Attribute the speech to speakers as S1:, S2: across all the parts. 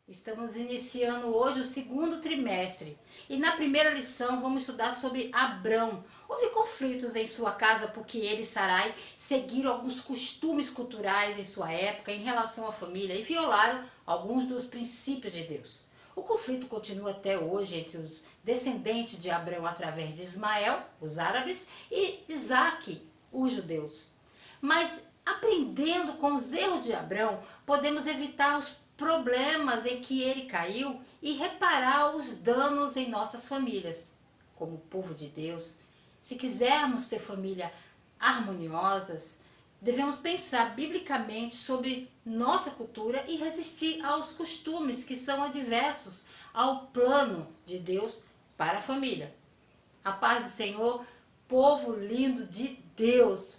S1: Estamos iniciando hoje o segundo trimestre e na primeira lição vamos estudar sobre Abrão. Houve conflitos em sua casa porque ele e Sarai seguiram alguns costumes culturais em sua época em relação à família e violaram alguns dos princípios de Deus. O conflito continua até hoje entre os descendentes de Abrão através de Ismael, os árabes, e Isaque, os judeus. Mas aprendendo com os erros de Abrão, podemos evitar os problemas em que ele caiu e reparar os danos em nossas famílias. Como povo de Deus, se quisermos ter família harmoniosas, devemos pensar biblicamente sobre nossa cultura e resistir aos costumes que são adversos ao plano de Deus para a família. A paz do Senhor, povo lindo de Deus.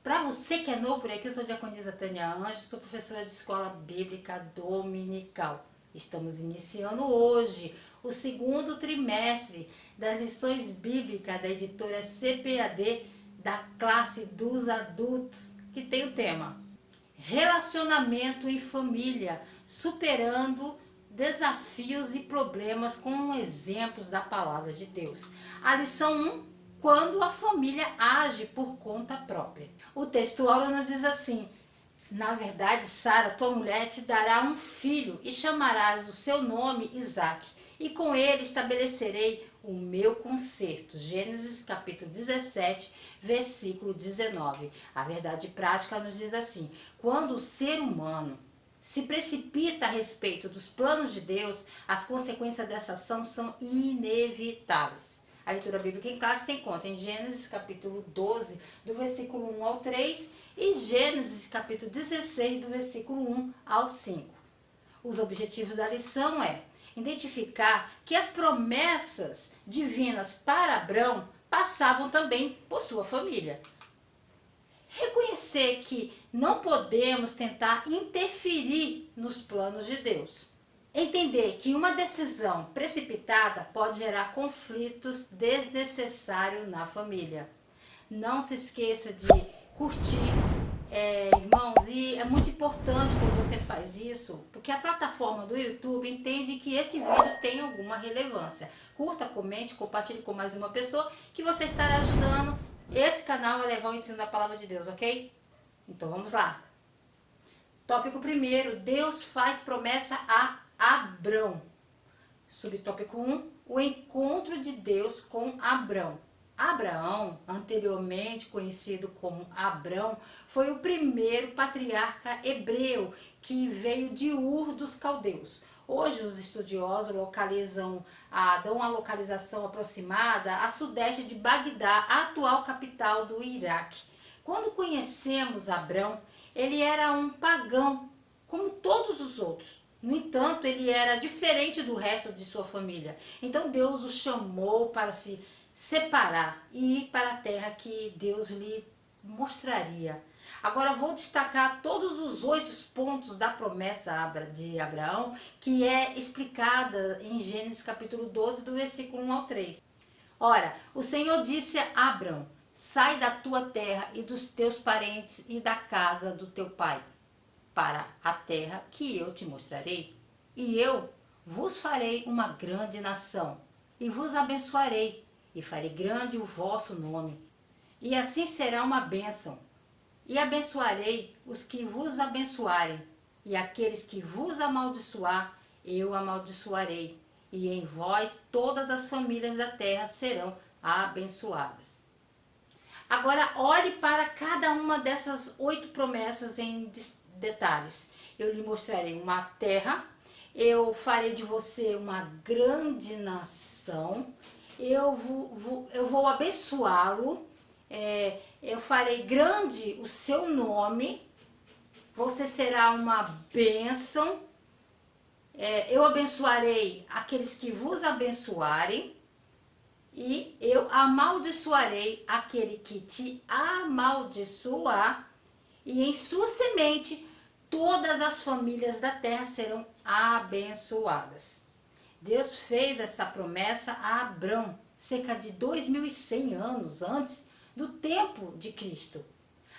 S1: Para você que é novo por aqui, eu sou a diaconisa Tânia Anjos, sou professora de escola bíblica dominical. Estamos iniciando hoje o segundo trimestre das lições bíblicas da editora CPAD da classe dos adultos, que tem o tema Relacionamento em Família, superando desafios e problemas com exemplos da palavra de Deus. A lição 1, quando a família age por conta própria. O texto áureo nos diz assim: na verdade, Sara, tua mulher, te dará um filho e chamarás o seu nome Isaque, e com ele estabelecerei o meu concerto. Gênesis capítulo 17, versículo 19. A verdade prática nos diz assim: quando o ser humano se precipita a respeito dos planos de Deus, as consequências dessa ação são inevitáveis. A leitura bíblica em classe se encontra em Gênesis capítulo 12, do versículo 1 ao 3 e Gênesis capítulo 16, do versículo 1 ao 5. Os objetivos da lição é identificar que as promessas divinas para Abrão passavam também por sua família. Reconhecer que não podemos tentar interferir nos planos de Deus. Entender que uma decisão precipitada pode gerar conflitos desnecessários na família. Não se esqueça de curtir, irmãos, e é muito importante quando você faz isso, porque a plataforma do YouTube entende que esse vídeo tem alguma relevância. Curta, comente, compartilhe com mais uma pessoa que você estará ajudando esse canal a levar o ensino da palavra de Deus, ok? Então vamos lá. Tópico primeiro, Deus faz promessa a Abrão. Subtópico 1, o encontro de Deus com Abrão. Abraão, anteriormente conhecido como Abrão, foi o primeiro patriarca hebreu que veio de Ur dos Caldeus. Hoje os estudiosos dão uma localização aproximada a sudeste de Bagdá, a atual capital do Iraque. Quando conhecemos Abrão, ele era um pagão, como todos os outros. No entanto, ele era diferente do resto de sua família. Então Deus o chamou para se separar e ir para a terra que Deus lhe mostraria. Agora vou destacar todos os 8 pontos da promessa de Abraão, que é explicada em Gênesis capítulo 12, do versículo 1 ao 3. Ora, o Senhor disse a Abrão: sai da tua terra e dos teus parentes e da casa do teu pai, para a terra que eu te mostrarei, e eu vos farei uma grande nação, e vos abençoarei, e farei grande o vosso nome, e assim será uma bênção. E abençoarei os que vos abençoarem, e aqueles que vos amaldiçoar, eu amaldiçoarei, e em vós todas as famílias da terra serão abençoadas. Agora olhe para cada uma dessas 8 promessas em detalhes. Eu lhe mostrarei uma terra, eu farei de você uma grande nação, eu vou abençoá-lo, eu farei grande o seu nome, você será uma bênção, eu abençoarei aqueles que vos abençoarem, e eu amaldiçoarei aquele que te amaldiçoar, e em sua semente todas as famílias da terra serão abençoadas. Deus fez essa promessa a Abrão cerca de 2100 anos antes do tempo de Cristo.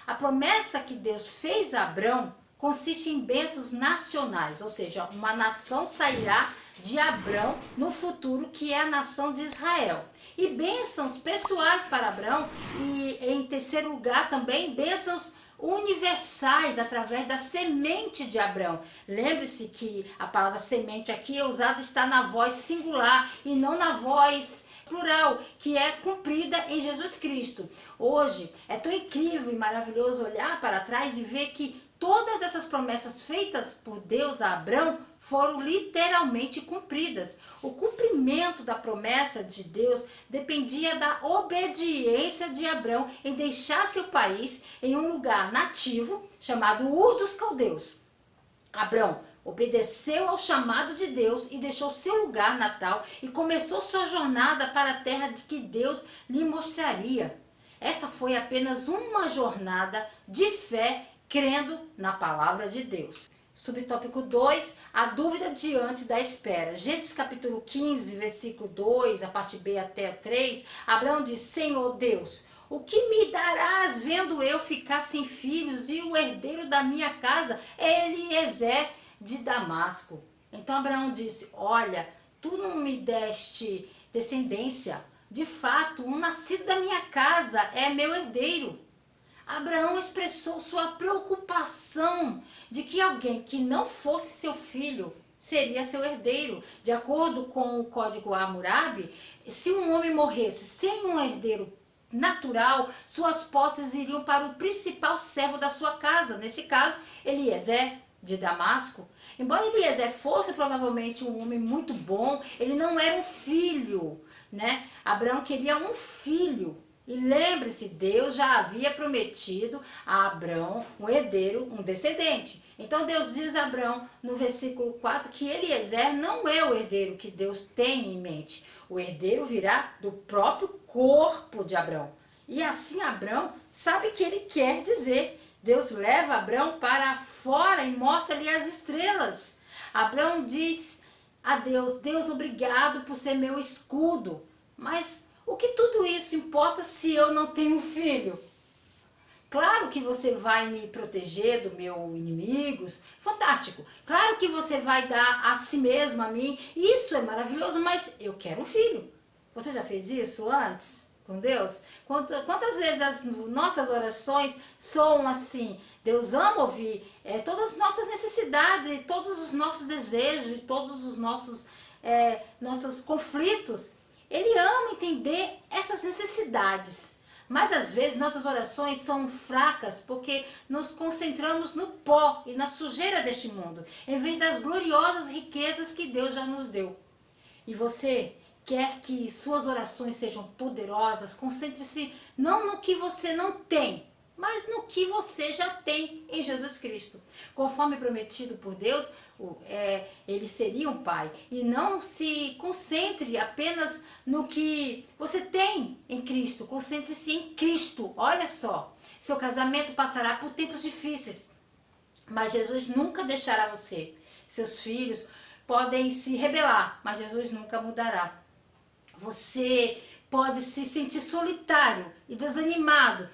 S1: A promessa que Deus fez a Abrão consiste em bênçãos nacionais, ou seja, uma nação sairá de Abrão no futuro, que é a nação de Israel. E bênçãos pessoais para Abrão, e em terceiro lugar também bênçãos universais através da semente de Abrão. Lembre-se que a palavra semente aqui é usada, está na voz singular e não na voz plural, que é cumprida em Jesus Cristo. Hoje é tão incrível e maravilhoso olhar para trás e ver que todas essas promessas feitas por Deus a Abrão foram literalmente cumpridas. O cumprimento da promessa de Deus dependia da obediência de Abrão em deixar seu país em um lugar nativo chamado Ur dos Caldeus. Abrão obedeceu ao chamado de Deus e deixou seu lugar natal e começou sua jornada para a terra de que Deus lhe mostraria. Esta foi apenas uma jornada de fé, crendo na palavra de Deus. Subtópico 2, a dúvida diante da espera. Gênesis capítulo 15, versículo 2, a parte B até 3, Abraão diz: Senhor Deus, o que me darás vendo eu ficar sem filhos e o herdeiro da minha casa é Eliezer de Damasco? Então Abraão disse: olha, tu não me deste descendência, de fato, um nascido da minha casa é meu herdeiro. Abraão expressou sua preocupação de que alguém que não fosse seu filho seria seu herdeiro. De acordo com o código Hammurabi, se um homem morresse sem um herdeiro natural, suas posses iriam para o principal servo da sua casa, nesse caso, Eliezer de Damasco. Embora Eliezer fosse provavelmente um homem muito bom, ele não era um filho, né? Abraão queria um filho. E lembre-se, Deus já havia prometido a Abrão um herdeiro, um descendente. Então Deus diz a Abrão no versículo 4 que Eliezer não é o herdeiro que Deus tem em mente. O herdeiro virá do próprio corpo de Abrão. E assim Abrão sabe o que ele quer dizer. Deus leva Abrão para fora e mostra-lhe as estrelas. Abrão diz a Deus: Deus, obrigado por ser meu escudo. Mas o que tudo isso importa se eu não tenho filho? Claro que você vai me proteger do meu inimigos, fantástico. Claro que você vai dar a si mesmo a mim, isso é maravilhoso, mas eu quero um filho. Você já fez isso antes com Deus? Quantas vezes as nossas orações soam assim? Deus ama ouvir todas as nossas necessidades, todos os nossos desejos, e todos os nossos conflitos. Ele ama entender essas necessidades. Mas às vezes nossas orações são fracas porque nos concentramos no pó e na sujeira deste mundo, em vez das gloriosas riquezas que Deus já nos deu. E você quer que suas orações sejam poderosas? Concentre-se não no que você não tem, mas no que você já tem em Jesus Cristo. Conforme prometido por Deus, ele seria um pai. E não se concentre apenas no que você tem em Cristo. Concentre-se em Cristo. Olha só, seu casamento passará por tempos difíceis, mas Jesus nunca deixará você. Seus filhos podem se rebelar, mas Jesus nunca mudará. Você pode se sentir solitário e desanimado.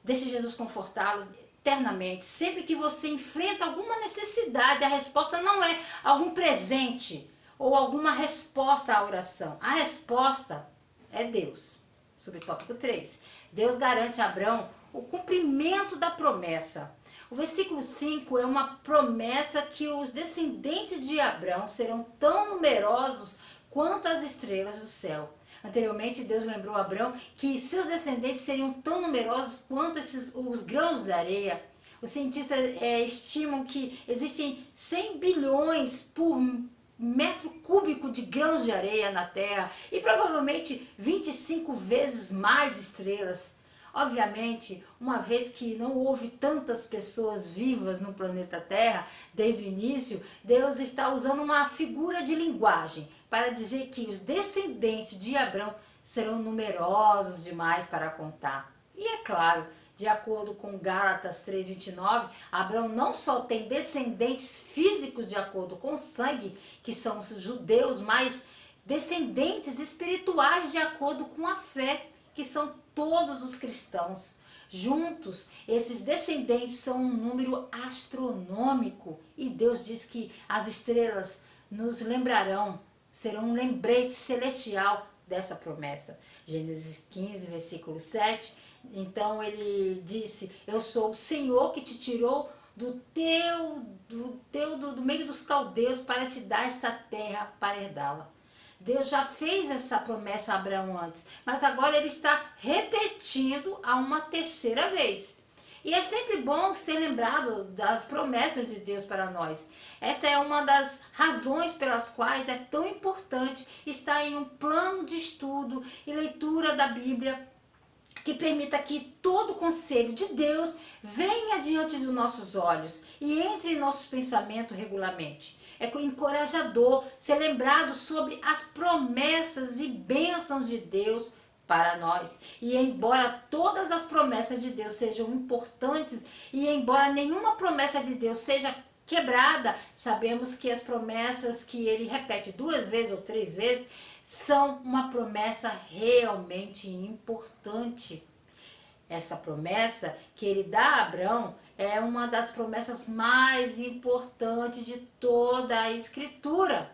S1: Deixe Jesus confortá-lo eternamente. Sempre que você enfrenta alguma necessidade, a resposta não é algum presente ou alguma resposta à oração. A resposta é Deus. Subtópico 3. Deus garante a Abrão o cumprimento da promessa. O versículo 5 é uma promessa que os descendentes de Abrão serão tão numerosos quanto as estrelas do céu. Anteriormente, Deus lembrou a Abrão que seus descendentes seriam tão numerosos quanto os grãos de areia. Os cientistas estimam que existem 100 bilhões por metro cúbico de grãos de areia na Terra e provavelmente 25 vezes mais estrelas. Obviamente, uma vez que não houve tantas pessoas vivas no planeta Terra desde o início, Deus está usando uma figura de linguagem para dizer que os descendentes de Abrão serão numerosos demais para contar. E é claro, de acordo com Gálatas 3:29, Abrão não só tem descendentes físicos de acordo com o sangue, que são os judeus, mas descendentes espirituais de acordo com a fé, que são todos os cristãos. Juntos, esses descendentes são um número astronômico. E Deus diz que as estrelas nos lembrarão, serão um lembrete celestial dessa promessa. Gênesis 15, versículo 7. Então ele disse: eu sou o Senhor que te tirou do meio dos caldeus para te dar essa terra para herdá-la. Deus já fez essa promessa a Abraão antes, mas agora ele está repetindo a uma terceira vez. E é sempre bom ser lembrado das promessas de Deus para nós. Esta é uma das razões pelas quais é tão importante estar em um plano de estudo e leitura da Bíblia, que permita que todo o conselho de Deus venha diante dos nossos olhos e entre em nossos pensamentos regularmente. É encorajador ser lembrado sobre as promessas e bênçãos de Deus para nós. E embora todas as promessas de Deus sejam importantes e embora nenhuma promessa de Deus seja quebrada, sabemos que as promessas que ele repete 2 vezes ou 3 vezes são uma promessa realmente importante. Essa promessa que ele dá a Abraão é uma das promessas mais importantes de toda a Escritura.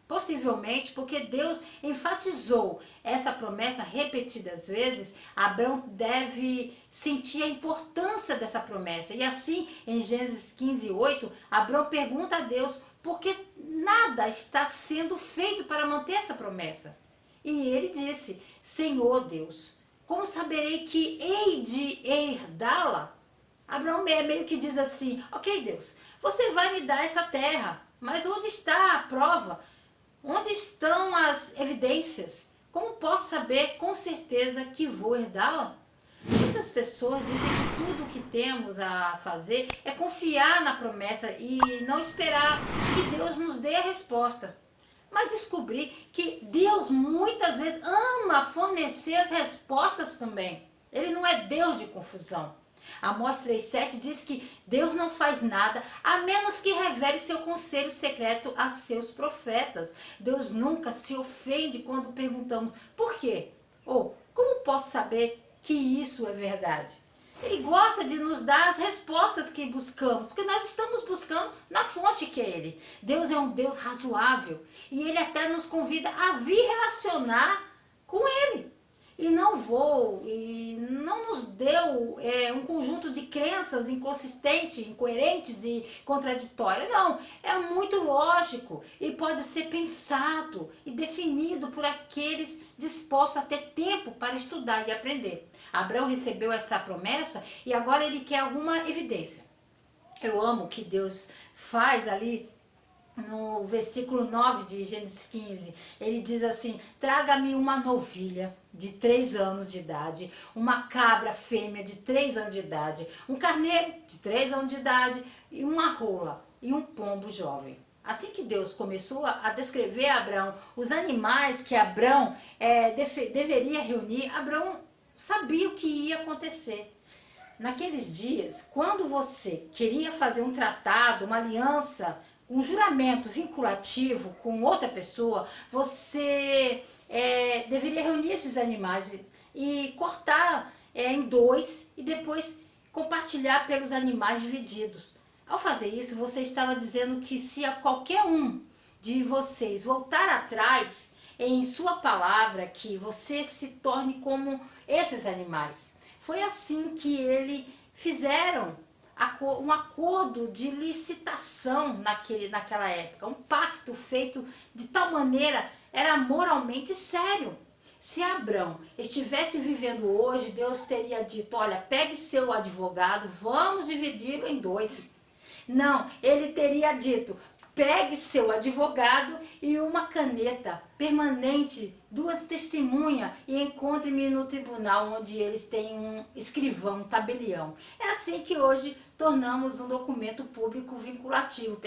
S1: Possivelmente porque Deus enfatizou essa promessa repetidas vezes, Abraão deve sentir a importância dessa promessa. E assim, em Gênesis 15, 8, Abraão pergunta a Deus por que nada está sendo feito para manter essa promessa. E ele disse: Senhor Deus, como saberei que hei de herdá-la? Abraão meio que diz assim: ok, Deus, você vai me dar essa terra, mas onde está a prova? Onde estão as evidências? Como posso saber com certeza que vou herdá-la? Muitas pessoas dizem que tudo o que temos a fazer é confiar na promessa e não esperar que Deus nos dê a resposta. Mas descobri que Deus muitas vezes ama fornecer as respostas também. Ele não é Deus de confusão. Amós 3,7 diz que Deus não faz nada a menos que revele seu conselho secreto a seus profetas. Deus nunca se ofende quando perguntamos por quê? Ou como posso saber que isso é verdade? Ele gosta de nos dar as respostas que buscamos, porque nós estamos buscando na fonte que é Ele. Deus é um Deus razoável e Ele até nos convida a vir relacionar com Ele. E não nos deu um conjunto de crenças inconsistentes, incoerentes e contraditórias. Não, é muito lógico e pode ser pensado e definido por aqueles dispostos a ter tempo para estudar e aprender. Abraão recebeu essa promessa e agora ele quer alguma evidência. Eu amo o que Deus faz ali no versículo 9 de Gênesis 15, ele diz assim: traga-me uma novilha de 3 anos de idade, uma cabra fêmea de 3 anos de idade, um carneiro de 3 anos de idade, e uma rola e um pombo jovem. Assim que Deus começou a descrever a Abraão os animais que Abraão deveria reunir, Abraão sabia o que ia acontecer. Naqueles dias, quando você queria fazer um tratado, uma aliança, um juramento vinculativo com outra pessoa, você deveria reunir esses animais e cortar em 2 e depois compartilhar pelos animais divididos. Ao fazer isso, você estava dizendo que se a qualquer um de vocês voltar atrás em sua palavra, que você se torne como esses animais. Foi assim que eles fizeram um acordo de licitação naquela época, um pacto feito de tal maneira, era moralmente sério. Se Abraão estivesse vivendo hoje, Deus teria dito: olha, pegue seu advogado, vamos dividi-lo em 2. Não, ele teria dito: pegue seu advogado e uma caneta permanente, 2 testemunhas, e encontre-me no tribunal onde eles têm um escrivão, um tabelião. É assim que hoje tornamos um documento público vinculativo.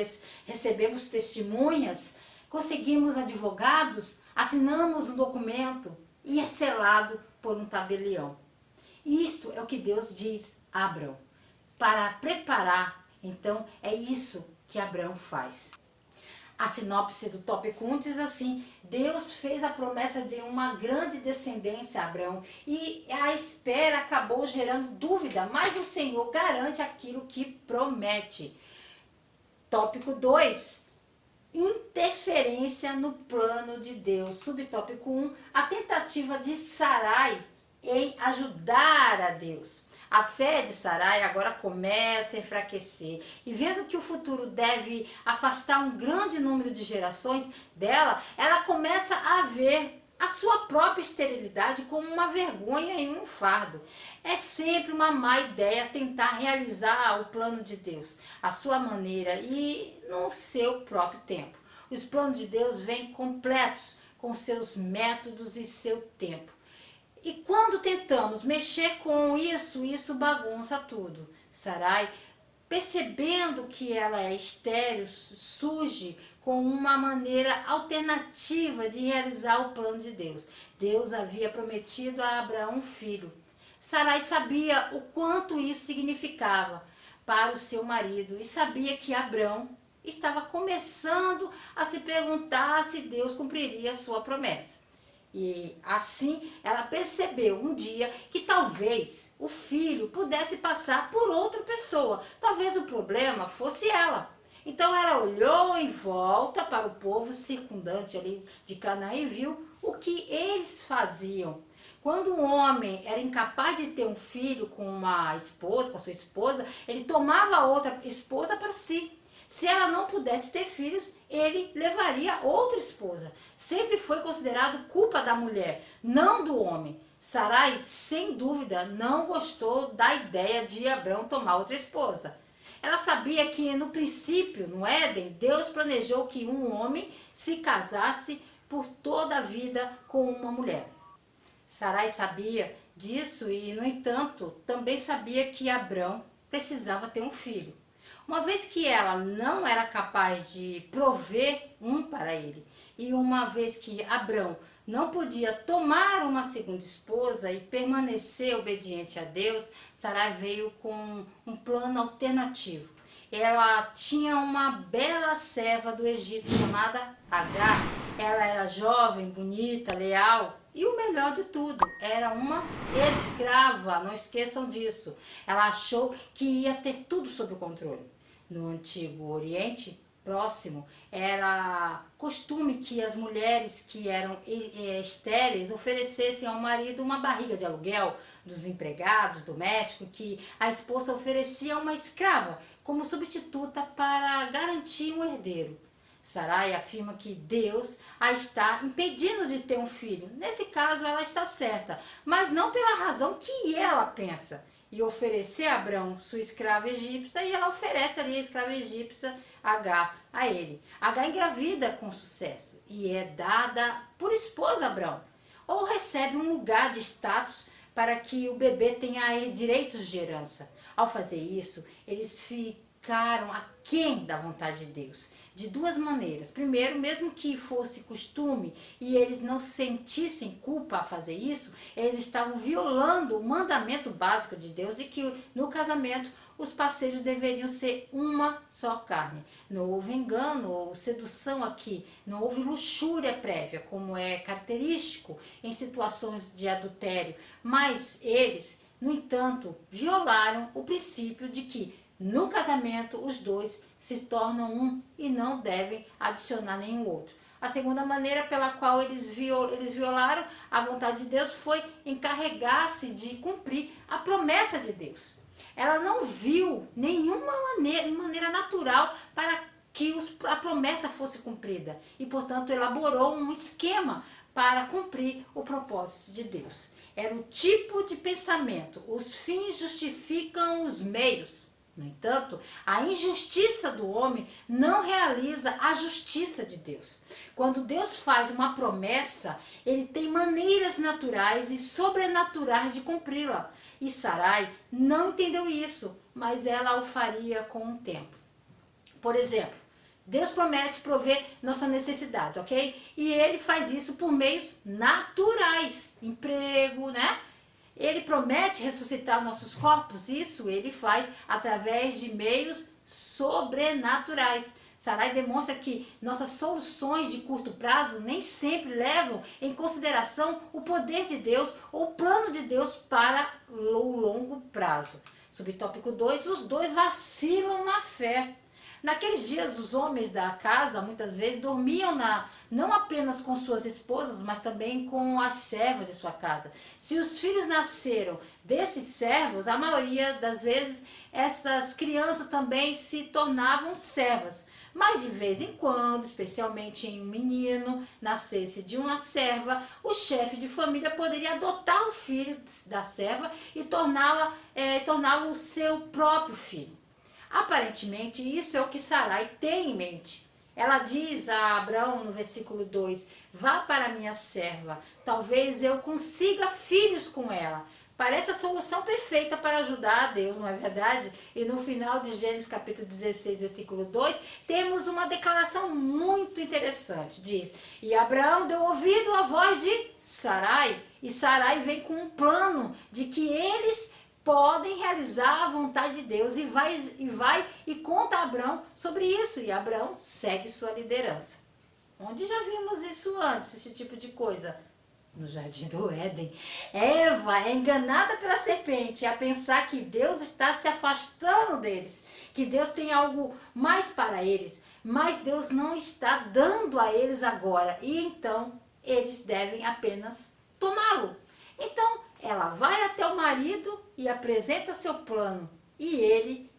S1: Recebemos testemunhas, conseguimos advogados, assinamos um documento e é selado por um tabelião. Isto é o que Deus diz a Abraão, para preparar. Então é isso que Abraão faz. A sinopse do tópico 1 diz assim: Deus fez a promessa de uma grande descendência a Abraão e a espera acabou gerando dúvida, mas o Senhor garante aquilo que promete. Tópico 2: interferência no plano de Deus. Subtópico 1: a tentativa de Sarai em ajudar a Deus. A fé de Sarai agora começa a enfraquecer e vendo que o futuro deve afastar um grande número de gerações dela, ela começa a ver a sua própria esterilidade como uma vergonha e um fardo. É sempre uma má ideia tentar realizar o plano de Deus, à sua maneira e no seu próprio tempo. Os planos de Deus vêm completos com seus métodos e seu tempo. E quando tentamos mexer com isso bagunça tudo. Sarai, percebendo que ela é estéril, surge com uma maneira alternativa de realizar o plano de Deus. Deus havia prometido a Abraão um filho. Sarai sabia o quanto isso significava para o seu marido e sabia que Abraão estava começando a se perguntar se Deus cumpriria a sua promessa. E assim ela percebeu um dia que talvez o filho pudesse passar por outra pessoa. Talvez o problema fosse ela. Então ela olhou em volta para o povo circundante ali de Canaã e viu o que eles faziam. Quando um homem era incapaz de ter um filho com uma esposa, com a sua esposa, ele tomava a outra esposa para si. Se ela não pudesse ter filhos, ele levaria outra esposa. Sempre foi considerado culpa da mulher, não do homem. Sarai, sem dúvida, não gostou da ideia de Abraão tomar outra esposa. Ela sabia que no princípio, no Éden, Deus planejou que um homem se casasse por toda a vida com uma mulher. Sarai sabia disso e, no entanto, também sabia que Abraão precisava ter um filho. Uma vez que ela não era capaz de prover um para ele, e uma vez que Abrão não podia tomar uma segunda esposa e permanecer obediente a Deus, Sarai veio com um plano alternativo. Ela tinha uma bela serva do Egito chamada Agar. Ela era jovem, bonita, leal. E o melhor de tudo, era uma escrava, não esqueçam disso. Ela achou que ia ter tudo sob o controle. No Antigo Oriente Próximo, era costume que as mulheres que eram estéreis oferecessem ao marido uma barriga de aluguel dos empregados domésticos, que a esposa oferecia uma escrava como substituta para garantir um herdeiro. Sarai afirma que Deus a está impedindo de ter um filho. Nesse caso, ela está certa, mas não pela razão que ela pensa. E oferecer a Abrão sua escrava egípcia, e ela oferece ali a escrava egípcia Agar a ele. Agar engravida com sucesso e é dada por esposa a Abrão, ou recebe um lugar de status para que o bebê tenha direitos de herança. Ao fazer isso, eles ficaram aquém da vontade de Deus, de duas maneiras. Primeiro, mesmo que fosse costume e eles não sentissem culpa a fazer isso, eles estavam violando o mandamento básico de Deus de que no casamento os parceiros deveriam ser uma só carne. Não houve engano ou sedução aqui, não houve luxúria prévia, como é característico em situações de adultério, mas eles, no entanto, violaram o princípio de que no casamento, os dois se tornam um e não devem adicionar nenhum outro. A segunda maneira pela qual eles violaram a vontade de Deus foi encarregar-se de cumprir a promessa de Deus. Ela não viu nenhuma maneira natural para que a promessa fosse cumprida e, portanto, elaborou um esquema para cumprir o propósito de Deus. Era o tipo de pensamento: os fins justificam os meios. No entanto, a injustiça do homem não realiza a justiça de Deus. Quando Deus faz uma promessa, ele tem maneiras naturais e sobrenaturais de cumpri-la. E Sarai não entendeu isso, mas ela o faria com o tempo. Por exemplo, Deus promete prover nossa necessidade, ok? E ele faz isso por meios naturais, emprego, né? Ele promete ressuscitar nossos corpos, isso ele faz através de meios sobrenaturais. Sarai demonstra que nossas soluções de curto prazo nem sempre levam em consideração o poder de Deus ou o plano de Deus para o longo prazo. Subtópico 2, os dois vacilam na fé. Naqueles dias, os homens da casa, muitas vezes, dormiam não apenas com suas esposas, mas também com as servas de sua casa. Se os filhos nasceram desses servos, a maioria das vezes, essas crianças também se tornavam servas. Mas de vez em quando, especialmente em um menino, nascesse de uma serva, o chefe de família poderia adotar o filho da serva e torná-lo seu próprio filho. Aparentemente, isso é o que Sarai tem em mente. Ela diz a Abraão no versículo 2, vá para minha serva, talvez eu consiga filhos com ela. Parece a solução perfeita para ajudar a Deus, não é verdade? E no final de Gênesis capítulo 16, versículo 2, temos uma declaração muito interessante. Diz, e Abraão deu ouvido à voz de Sarai, e Sarai vem com um plano de que eles podem realizar a vontade de Deus e vai e conta a Abraão sobre isso. E Abraão segue sua liderança. Onde já vimos isso antes, esse tipo de coisa? No jardim do Éden. Eva é enganada pela serpente a pensar que Deus está se afastando deles, que Deus tem algo mais para eles, mas Deus não está dando a eles agora, e então eles devem apenas tomá-lo. Então ela vai até o marido e apresenta seu plano, e ele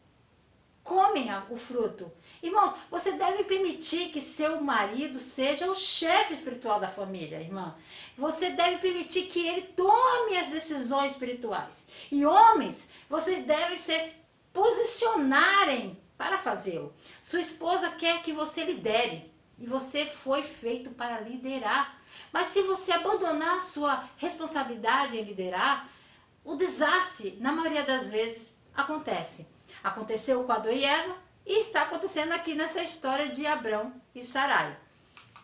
S1: come o fruto. Irmãos, você deve permitir que seu marido seja o chefe espiritual da família, irmã. Você deve permitir que ele tome as decisões espirituais. E homens, vocês devem se posicionarem para fazê-lo. Sua esposa quer que você lidere, e você foi feito para liderar. Mas se você abandonar a sua responsabilidade em liderar, o desastre, na maioria das vezes, acontece. Aconteceu com Adão e Eva e está acontecendo aqui nessa história de Abrão e Sarai.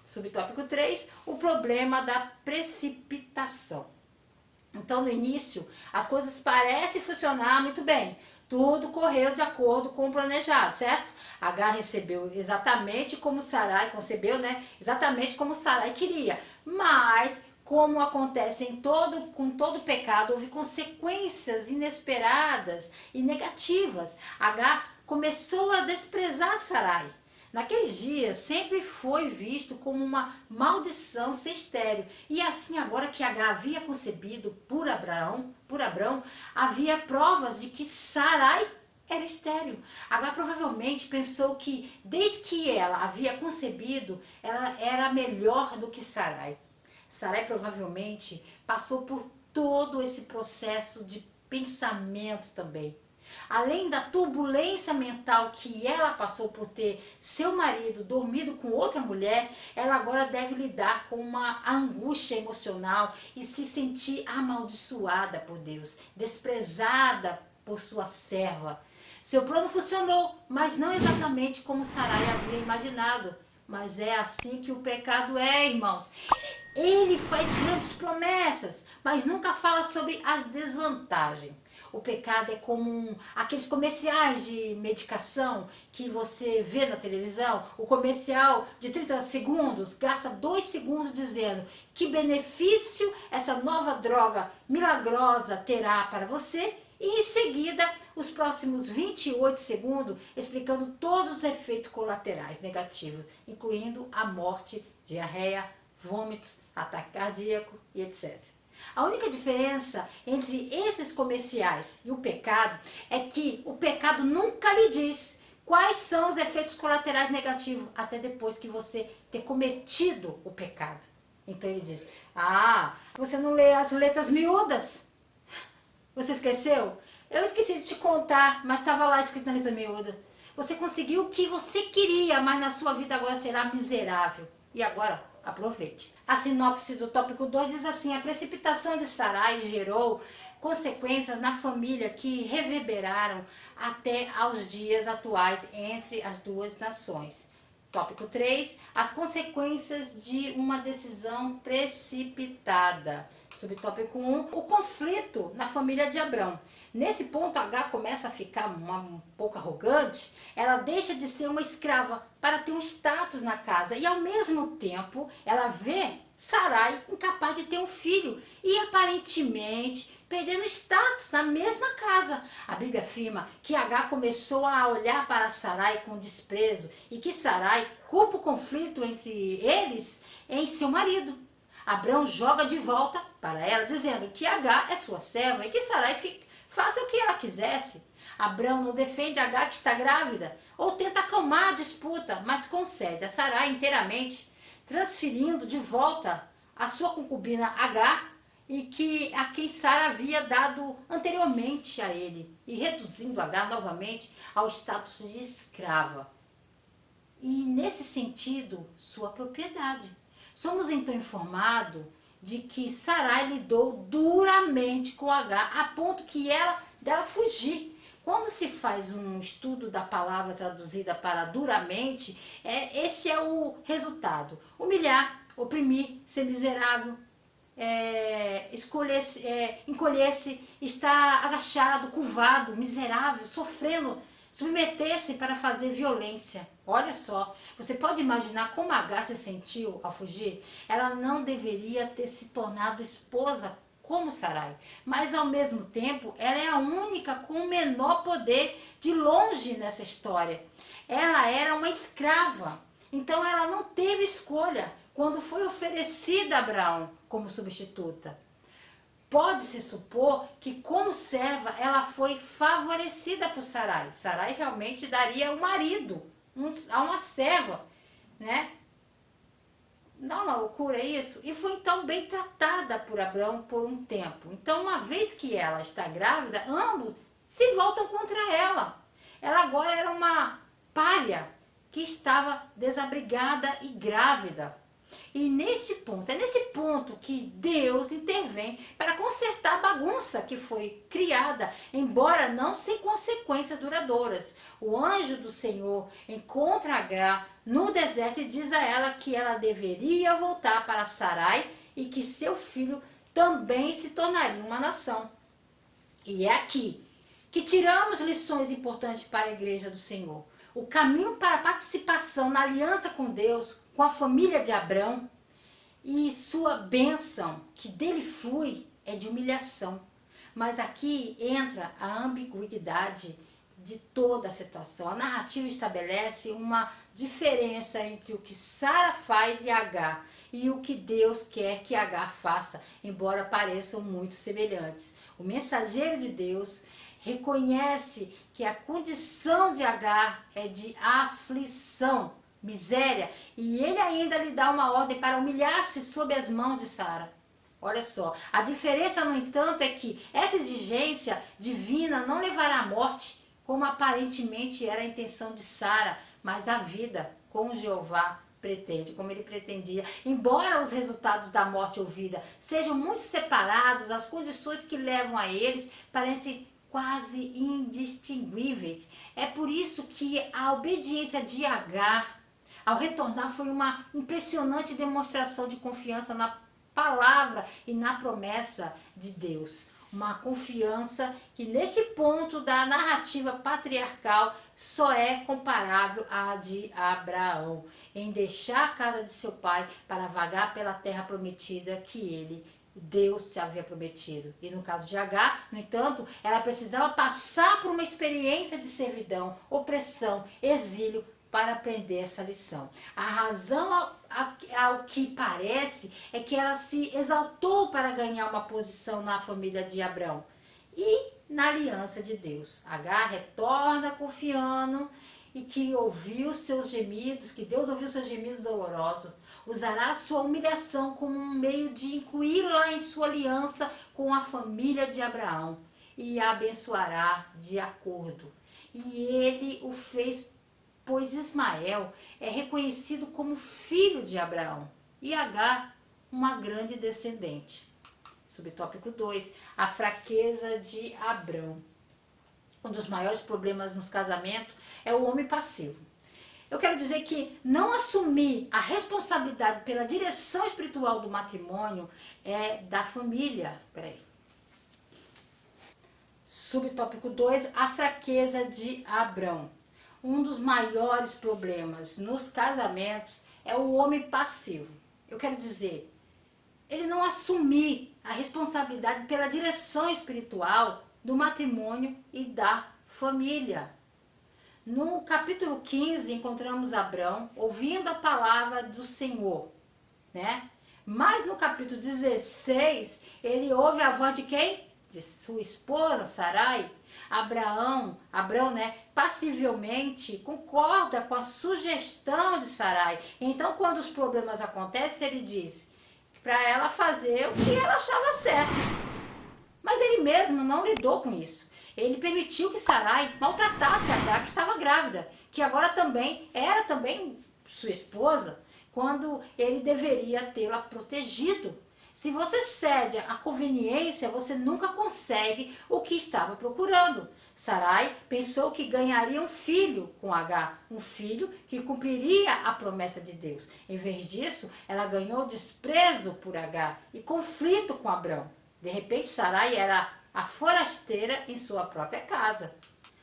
S1: Subtópico 3, o problema da precipitação. Então, no início, as coisas parecem funcionar muito bem. Tudo correu de acordo com o planejado, certo? Agar recebeu exatamente como Sarai concebeu, né? Exatamente como Sarai queria. Mas, como acontece com todo pecado, houve consequências inesperadas e negativas. Agar começou a desprezar Sarai. Naqueles dias, sempre foi visto como uma maldição ser estéril. E assim, agora que Agar havia concebido por Abraão, havia provas de que Sarai era estéril. Agar provavelmente pensou que, desde que ela havia concebido, ela era melhor do que Sarai. Sarai provavelmente passou por todo esse processo de pensamento também. Além da turbulência mental que ela passou por ter seu marido dormido com outra mulher, ela agora deve lidar com uma angústia emocional e se sentir amaldiçoada por Deus, desprezada por sua serva. Seu plano funcionou, mas não exatamente como Sarai havia imaginado. Mas é assim que o pecado é, irmãos. Ele faz grandes promessas, mas nunca fala sobre as desvantagens. O pecado é como aqueles comerciais de medicação que você vê na televisão. O comercial de 30 segundos gasta 2 segundos dizendo que benefício essa nova droga milagrosa terá para você. E em seguida, os próximos 28 segundos explicando todos os efeitos colaterais negativos, incluindo a morte, diarreia, vômitos, ataque cardíaco e etc. A única diferença entre esses comerciais e o pecado é que o pecado nunca lhe diz quais são os efeitos colaterais negativos até depois que você ter cometido o pecado. Então ele diz, você não lê as letras miúdas? Você esqueceu? Eu esqueci de te contar, mas estava lá escrito na letra miúda. Você conseguiu o que você queria, mas na sua vida agora será miserável. E agora, aproveite. A sinopse do tópico 2 diz assim, a precipitação de Sarai gerou consequências na família que reverberaram até aos dias atuais entre as duas nações. Tópico 3, as consequências de uma decisão precipitada. Subtópico 1, o conflito na família de Abrão. Nesse ponto, H começa a ficar um pouco arrogante. Ela deixa de ser uma escrava para ter um status na casa. E ao mesmo tempo, ela vê Sarai incapaz de ter um filho. E aparentemente perdendo status na mesma casa. A Bíblia afirma que H começou a olhar para Sarai com desprezo. E que Sarai culpa o conflito entre eles em seu marido. Abrão joga de volta para ela, dizendo que H é sua serva e que Sarai faça o que ela quisesse. Abrão não defende H que está grávida, ou tenta acalmar a disputa, mas concede a Sarai inteiramente, transferindo de volta a sua concubina H, e a quem Sara havia dado anteriormente a ele, e reduzindo H novamente ao status de escrava. E nesse sentido, sua propriedade. Somos então informados de que Sarai lidou duramente com H, a ponto que dela fugir. Quando se faz um estudo da palavra traduzida para duramente, esse é o resultado. Humilhar, oprimir, ser miserável, encolher-se, estar agachado, curvado, miserável, sofrendo, submeter-se para fazer violência. Olha só, você pode imaginar como H se sentiu ao fugir? Ela não deveria ter se tornado esposa como Sarai, mas ao mesmo tempo ela é a única com o menor poder de longe nessa história. Ela era uma escrava, então ela não teve escolha quando foi oferecida a Abraão como substituta. Pode-se supor que, como serva, ela foi favorecida por Sarai. Sarai realmente daria um marido a uma serva, né? Não é uma loucura isso? E foi então bem tratada por Abrão por um tempo. Então, uma vez que ela está grávida, ambos se voltam contra ela. Ela agora era uma palha que estava desabrigada e grávida. E é nesse ponto que Deus intervém para consertar a bagunça que foi criada, embora não sem consequências duradouras. O anjo do Senhor encontra Agar no deserto e diz a ela que ela deveria voltar para Sarai e que seu filho também se tornaria uma nação. E é aqui que tiramos lições importantes para a igreja do Senhor. O caminho para a participação na aliança com Deus, com a família de Abrão, e sua bênção, que dele flui, é de humilhação. Mas aqui entra a ambiguidade de toda a situação. A narrativa estabelece uma diferença entre o que Sara faz e Agar, e o que Deus quer que Agar faça, embora pareçam muito semelhantes. O mensageiro de Deus reconhece que a condição de Agar é de aflição, miséria, e ele ainda lhe dá uma ordem para humilhar-se sob as mãos de Sara. Olha só, a diferença, no entanto, é que essa exigência divina não levará à morte, como aparentemente era a intenção de Sara, mas a vida com Jeová pretende, como ele pretendia. Embora os resultados da morte ou vida sejam muito separados, as condições que levam a eles parecem quase indistinguíveis. É por isso que a obediência de Agar ao retornar foi uma impressionante demonstração de confiança na palavra e na promessa de Deus. Uma confiança que nesse ponto da narrativa patriarcal só é comparável à de Abraão, em deixar a casa de seu pai para vagar pela terra prometida que Deus te havia prometido. E no caso de Agar, no entanto, ela precisava passar por uma experiência de servidão, opressão, exílio, para aprender essa lição. A razão ao que parece é que ela se exaltou para ganhar uma posição na família de Abrão e na aliança de Deus. Agar retorna confiando e que ouviu seus gemidos, que Deus ouviu seus gemidos dolorosos, usará sua humilhação como um meio de incluí-la em sua aliança com a família de Abraão e a abençoará de acordo. E ele o fez, pois Ismael é reconhecido como filho de Abraão e Agar uma grande descendente. Subtópico 2, a fraqueza de Abrão. Um dos maiores problemas nos casamentos é o homem passivo. Eu quero dizer que não assumir a responsabilidade pela direção espiritual do matrimônio é da família. Peraí. Subtópico 2, a fraqueza de Abrão. Um dos maiores problemas nos casamentos é o homem passivo. Eu quero dizer, ele não assumir a responsabilidade pela direção espiritual do matrimônio e da família. No capítulo 15, encontramos Abrão ouvindo a palavra do Senhor, né? Mas no capítulo 16, ele ouve a voz de quem? De sua esposa, Sarai. Abrão, né, passivelmente concorda com a sugestão de Sarai. Então, quando os problemas acontecem, ele diz para ela fazer o que ela achava certo. Mas ele mesmo não lidou com isso. Ele permitiu que Sarai maltratasse Agar, que estava grávida, que agora também era também sua esposa, quando ele deveria tê-la protegido. Se você cede à conveniência, você nunca consegue o que estava procurando. Sarai pensou que ganharia um filho com Agar, um filho que cumpriria a promessa de Deus. Em vez disso, ela ganhou desprezo por Agar e conflito com Abrão. De repente, Sarai era a forasteira em sua própria casa.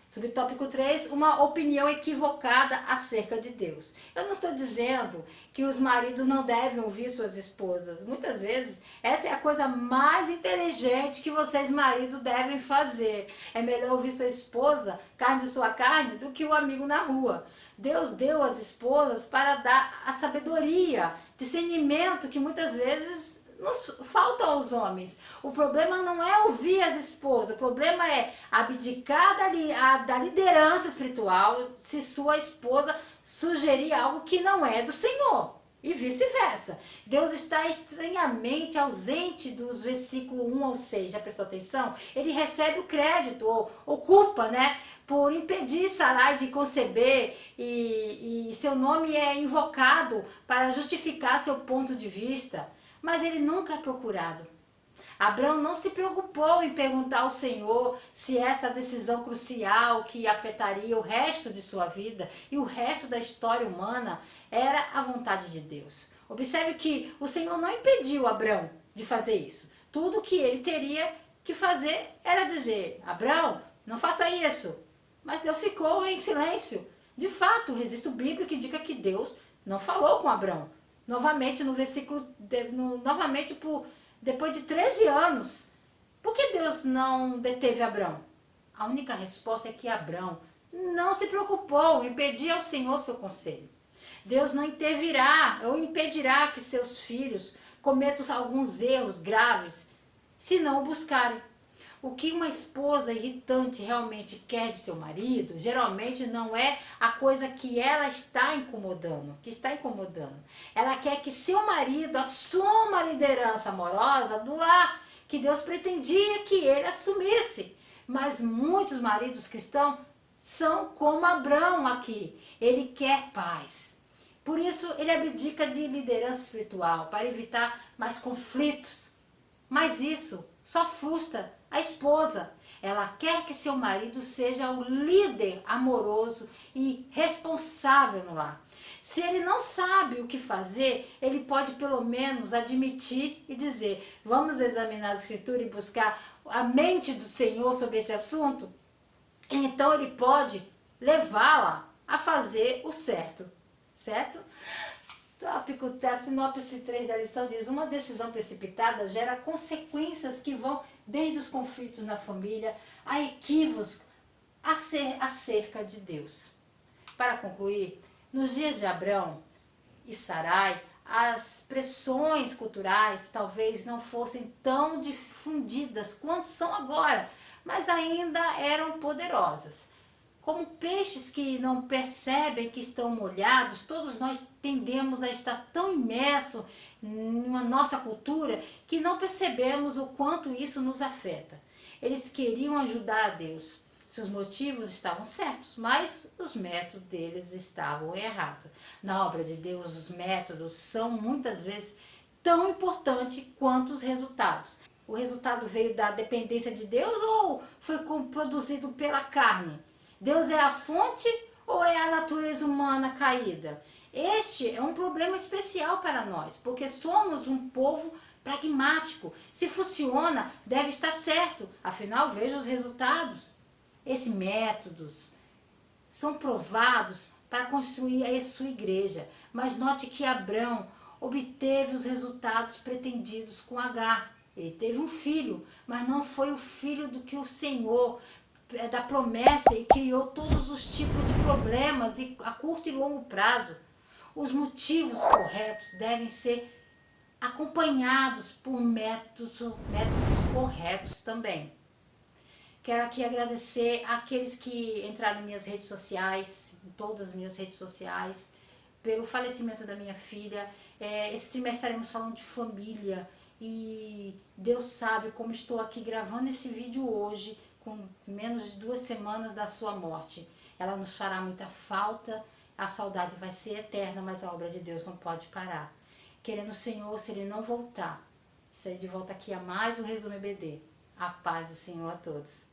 S1: Subtópico 3, uma opinião equivocada acerca de Deus. Eu não estou dizendo que os maridos não devem ouvir suas esposas. Muitas vezes, essa é a coisa mais inteligente que vocês, maridos, devem fazer. É melhor ouvir sua esposa, carne de sua carne, do que o amigo na rua. Deus deu as esposas para dar a sabedoria, discernimento que muitas vezes falta aos homens. O problema não é ouvir as esposas, o problema é abdicar da liderança espiritual se sua esposa sugerir algo que não é do Senhor. E vice-versa. Deus está estranhamente ausente dos versículos 1 ao 6. Já prestou atenção? Ele recebe o crédito, ou culpa, né? Por impedir Sarai de conceber e seu nome é invocado para justificar seu ponto de vista. Mas ele nunca é procurado. Abrão não se preocupou em perguntar ao Senhor se essa decisão crucial que afetaria o resto de sua vida e o resto da história humana era a vontade de Deus. Observe que o Senhor não impediu Abrão de fazer isso. Tudo que ele teria que fazer era dizer: Abrão, não faça isso. Mas Deus ficou em silêncio. De fato, o registro bíblico indica que Deus não falou com Abrão. Novamente, no versículo, depois de 13 anos, por que Deus não deteve Abrão? A única resposta é que Abrão não se preocupou em pedir ao Senhor seu conselho. Deus não intervirá ou impedirá que seus filhos cometam alguns erros graves, se não o buscarem. O que uma esposa irritante realmente quer de seu marido, geralmente não é a coisa que ela está incomodando, Ela quer que seu marido assuma a liderança amorosa do lar, que Deus pretendia que ele assumisse. Mas muitos maridos cristãos são como Abrão aqui. Ele quer paz. Por isso, ele abdica de liderança espiritual, para evitar mais conflitos. Mas isso só frustra a esposa. Ela quer que seu marido seja o líder amoroso e responsável no lar. Se ele não sabe o que fazer, ele pode pelo menos admitir e dizer: vamos examinar a Escritura e buscar a mente do Senhor sobre esse assunto? Então ele pode levá-la a fazer o certo. Certo? A sinopse 3 da lição diz: uma decisão precipitada gera consequências que vão desde os conflitos na família a equívocos acerca de Deus. Para concluir, nos dias de Abrão e Sarai, as pressões culturais talvez não fossem tão difundidas quanto são agora, mas ainda eram poderosas. Como peixes que não percebem que estão molhados, todos nós tendemos a estar tão imersos na nossa cultura que não percebemos o quanto isso nos afeta. Eles queriam ajudar a Deus. Seus motivos estavam certos, mas os métodos deles estavam errados. Na obra de Deus, os métodos são muitas vezes tão importantes quanto os resultados. O resultado veio da dependência de Deus ou foi produzido pela carne? Deus é a fonte Ou é a natureza humana caída? Este é um problema especial para nós, porque somos um povo pragmático. Se funciona, deve estar certo, afinal veja os resultados. Esses métodos são provados para construir a sua igreja, mas note que Abrão obteve os resultados pretendidos com Agar. Ele teve um filho, mas não foi o filho do que o Senhor da promessa, e criou todos os tipos de problemas a curto e longo prazo. Os motivos corretos devem ser acompanhados por métodos corretos também. Quero aqui agradecer àqueles que entraram em minhas redes sociais, em todas as minhas redes sociais, pelo falecimento da minha filha. Esse trimestre estaremos falando de família e Deus sabe como estou aqui gravando esse vídeo hoje, com menos de 2 semanas da sua morte. Ela nos fará muita falta, a saudade vai ser eterna, mas a obra de Deus não pode parar. Querendo o Senhor, se Ele não voltar, estarei de volta aqui a mais um Resumo EBD. A paz do Senhor a todos.